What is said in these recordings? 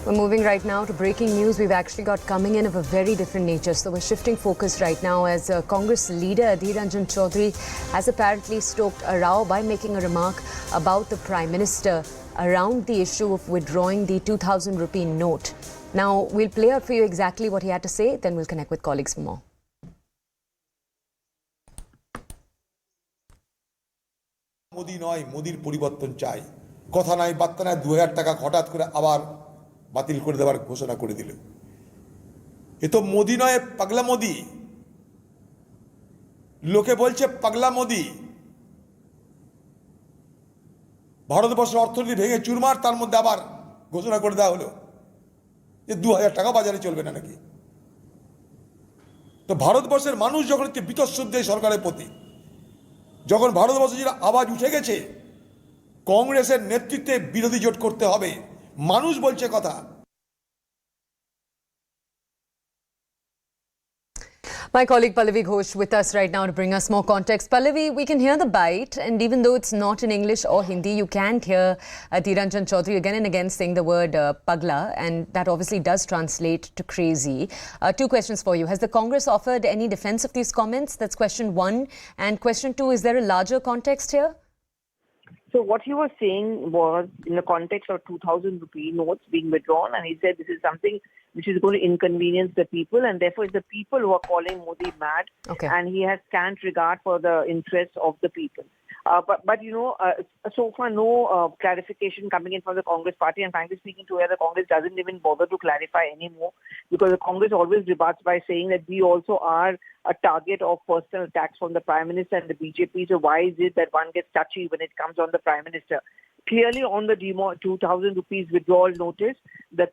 We're moving right now to breaking news we've actually got coming in of a very different nature. So we're shifting focus right now as Congress leader Adhir Ranjan Chaudhary has apparently stoked a row by making a remark about the Prime Minister around the issue of withdrawing the 2,000 rupee note. Now, we'll play out for you exactly what he had to say, then we'll connect with colleagues for more. Modi নয় মোদির পরিবর্তন চাই কথা নাই বার্তা নাই 2000 টাকা হঠাৎ করে আবার বাতিল করে দেওয়ার ঘোষণা করে দিল এ তো মোদি নয় পাগলা মোদি লোকে বলছে পাগলা মোদি ভারতবর্ষের অর্থনীতি ভেঙে চুরমার তার মধ্যে আবার ঘোষণা করে দেওয়া হলো যে 2000 টাকা বাজারে চলবে না নাকি তো ভারতবর্ষের মানুষ যখন বিতশ্রদ্ধ সরকারের প্রতি যখন ভারতবর্ষে যেটা আওয়াজ উঠে গেছে কংগ্রেসের নেতৃত্বে বিরোধী জোট করতে হবে মানুষ বলছে কথা My colleague Pallavi Ghosh with us right now to bring us more context. Pallavi, we can hear the bite, and even though it's not in English or Hindi, you can hear Adhir Ranjan Chaudhary again and again saying the word pagla, and that obviously does translate to crazy. Two questions for you. Has the Congress offered any defense of these comments? That's question one. And question two, is there a larger context here? So what he was saying was in the context of 2,000 rupee notes being withdrawn, and he said this is something which is going to inconvenience the people, and therefore it's the people who are calling Modi mad, and he has scant regard for the interests of the people. But you know, so far no clarification coming in from the Congress party, and frankly speaking, to where the Congress doesn't even bother to clarify anymore, because the Congress always rebuts by saying that we also are a target of personal attacks from the Prime Minister and the BJP. So why is it that one gets touchy when it comes on the Prime Minister? Clearly, on the 2,000 rupees withdrawal notice, the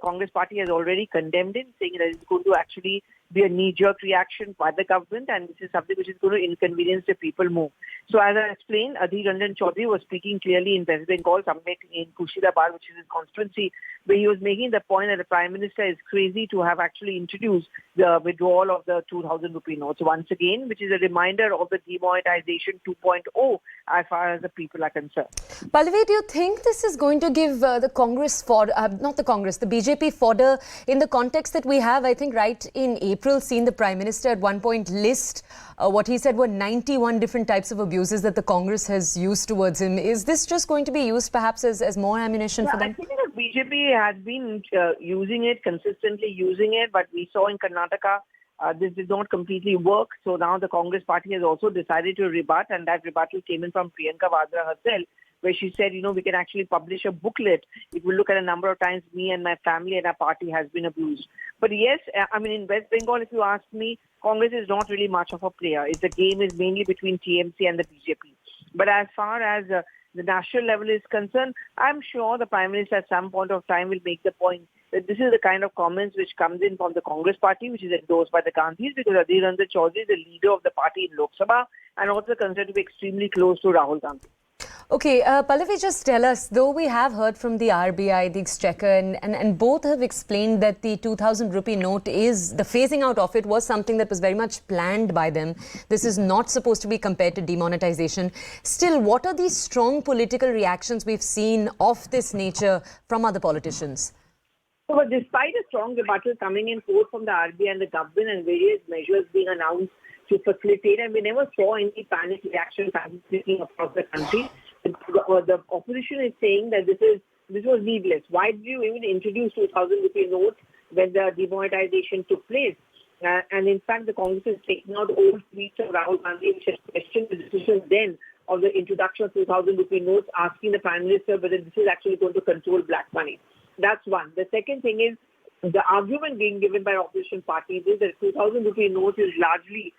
Congress party has already condemned it, saying that it's going to actually be a knee-jerk reaction by the government, and this is something which is going to inconvenience the people more. So, as I explained, Adhir Ranjan Chaudhary was speaking clearly in West Bengal, somewhere in Kushirabad, which is his constituency, where he was making the point that the Prime Minister is crazy to have actually introduced the withdrawal of the 2,000 rupee notes once again, which is a reminder of the demonetization 2.0 as far as the people are concerned. Pallavi, do you think this is going to give the Congress the BJP fodder in the context that we have, I think, right in April, seen the Prime Minister at one point list what he said were 91 different types of abuses that the Congress has used towards him. Is this just going to be used perhaps as more ammunition for them? I think the BJP has been consistently using it, but we saw in Karnataka this did not completely work. So now the Congress party has also decided to rebut, and that rebuttal came in from Priyanka Vadra herself, where she said, you know, we can actually publish a booklet. It will look at a number of times me and my family and our party has been abused. But yes, I mean, in West Bengal, if you ask me, Congress is not really much of a player. The game is mainly between TMC and the BJP. But as far as the national level is concerned, I'm sure the Prime Minister at some point of time will make the point that this is the kind of comments which comes in from the Congress party, which is endorsed by the Gandhis, because Adhir Ranjan Chaudhary is the leader of the party in Lok Sabha and also considered to be extremely close to Rahul Gandhi. Okay, Pallavi, just tell us, though we have heard from the RBI, the Exchequer, and both have explained that the 2,000 rupee note the phasing out of it was something that was very much planned by them. This is not supposed to be compared to demonetization. Still, what are these strong political reactions we've seen of this nature from other politicians? So, but despite a strong rebuttal coming in both from the RBI and the government and various measures being announced to facilitate, and we never saw any panic reaction taking across the country, the opposition is saying that this was needless. Why did you even introduce 2,000 rupee notes when the demonetization took place? And in fact, the Congress is taking out old tweets of Rahul Gandhi, which has questioned the decision then of the introduction of 2,000 rupee notes, asking the Prime Minister whether this is actually going to control black money. That's one. The second thing is the argument being given by opposition parties is that 2,000 rupee note is largely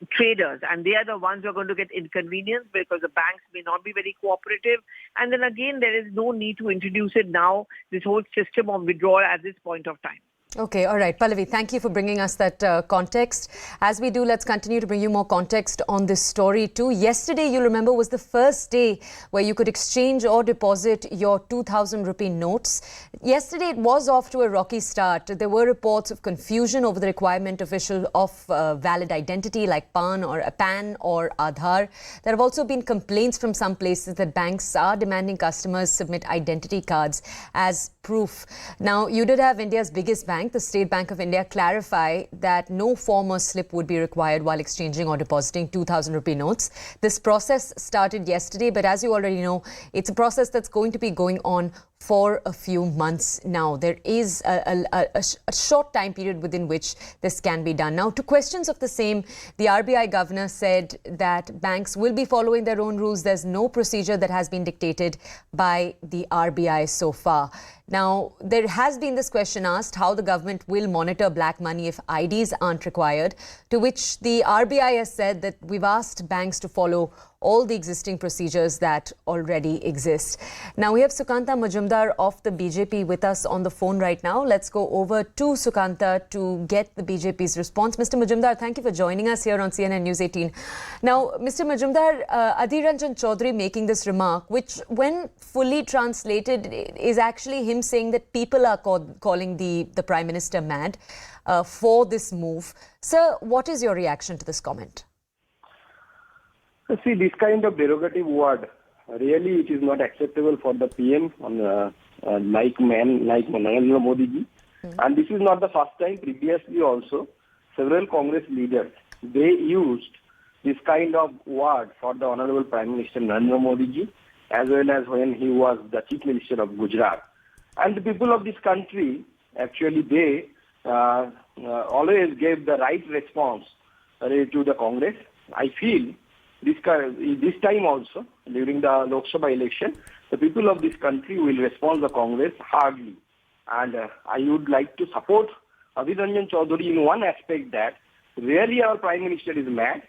traders, and they are the ones who are going to get inconvenienced because the banks may not be very cooperative. And then again, there is no need to introduce it now, this whole system of withdrawal at this point of time. Okay, all right. Pallavi, thank you for bringing us that context. As we do, let's continue to bring you more context on this story too. Yesterday, you'll remember, was the first day where you could exchange or deposit your 2,000 rupee notes. Yesterday, it was off to a rocky start. There were reports of confusion over the requirement of valid identity like PAN or Aadhaar. There have also been complaints from some places that banks are demanding customers submit identity cards as proof. Now, you did have India's biggest bank, the State Bank of India, clarify that no form or slip would be required while exchanging or depositing 2,000 rupee notes. This process started yesterday, but as you already know, it's a process that's going to be going on for a few months now. There is a short time period within which this can be done. Now, to questions of the same, the RBI governor said that banks will be following their own rules. There's no procedure that has been dictated by the RBI so far. Now, there has been this question asked how the government will monitor black money if IDs aren't required, to which the RBI has said that we've asked banks to follow all the existing procedures that already exist. Now, we have Sukanta Majumdar of the BJP with us on the phone right now. Let's go over to Sukanta to get the BJP's response. Mr. Majumdar, thank you for joining us here on CNN News 18. Now, Mr. Majumdar, Adhir Ranjan Chaudhary making this remark, which when fully translated is actually him saying that people are calling the Prime Minister mad for this move. Sir, what is your reaction to this comment? See, this kind of derogative word, really it is not acceptable for the PM like Narendra Modi ji. And this is not the first time. Previously also, several Congress leaders, they used this kind of word for the Honorable Prime Minister Narendra Modi ji, as well as when he was the Chief Minister of Gujarat. And the people of this country, actually they always gave the right response to the Congress. I feel this time also, during the Lok Sabha election, the people of this country will respond to the Congress hardly. And I would like to support Adhir Ranjan Chaudhary in one aspect, that really our Prime Minister is mad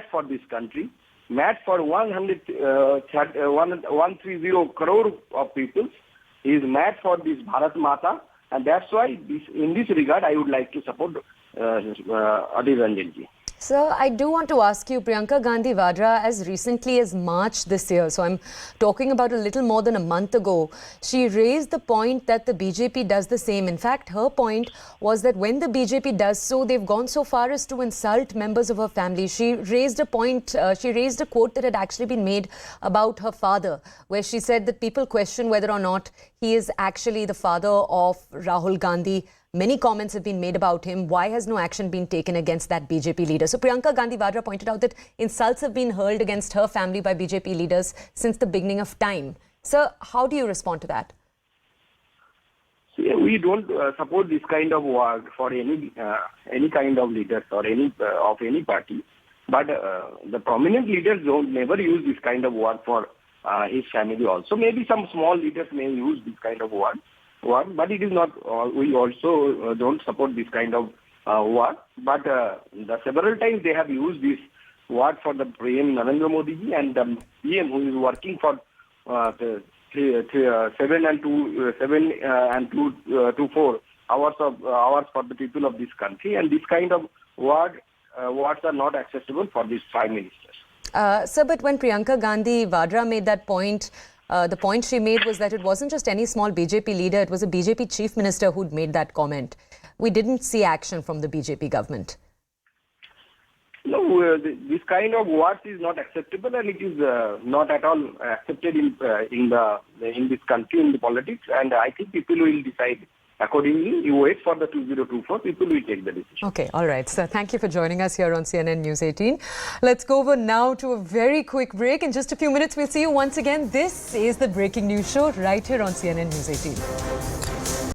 for this country, mad for 130 crore of people. He is mad for this Bharat Mata, and that's why in this regard I would like to support Adhir Ranjan ji. Sir, I do want to ask you, Priyanka Gandhi Vadra, as recently as March this year, so I'm talking about a little more than a month ago, she raised the point that the BJP does the same. In fact, her point was that when the BJP does so, they've gone so far as to insult members of her family. She raised a point, she raised a quote that had actually been made about her father, where she said that people question whether or not he is actually the father of Rahul Gandhi. Many comments have been made about him. Why has no action been taken against that BJP leader? So Priyanka Gandhi Vadra pointed out that insults have been hurled against her family by BJP leaders since the beginning of time. Sir, how do you respond to that? See, we don't support this kind of word for any kind of leaders or of any party. But the prominent leaders never use this kind of word for his family also. Maybe some small leaders may use this kind of word, but it is not. We also don't support this kind of word. But the several times they have used this word for the PM Narendra Modi ji and the PM who is working for 7 and 4 hours for the people of this country, and this kind of words are not acceptable for these prime ministers. Sir, but when Priyanka Gandhi Vadra made that point, the point she made was that it wasn't just any small BJP leader, it was a BJP chief minister who'd made that comment. We didn't see action from the BJP government. No, this kind of words is not acceptable, and it is not at all accepted in this country, in the politics, and I think people will decide accordingly. You wait for the 2024, people will take the decision. Okay, all right. Sir, thank you for joining us here on CNN News 18. Let's go over now to a very quick break. In just a few minutes, we'll see you once again. This is the Breaking News Show right here on CNN News 18.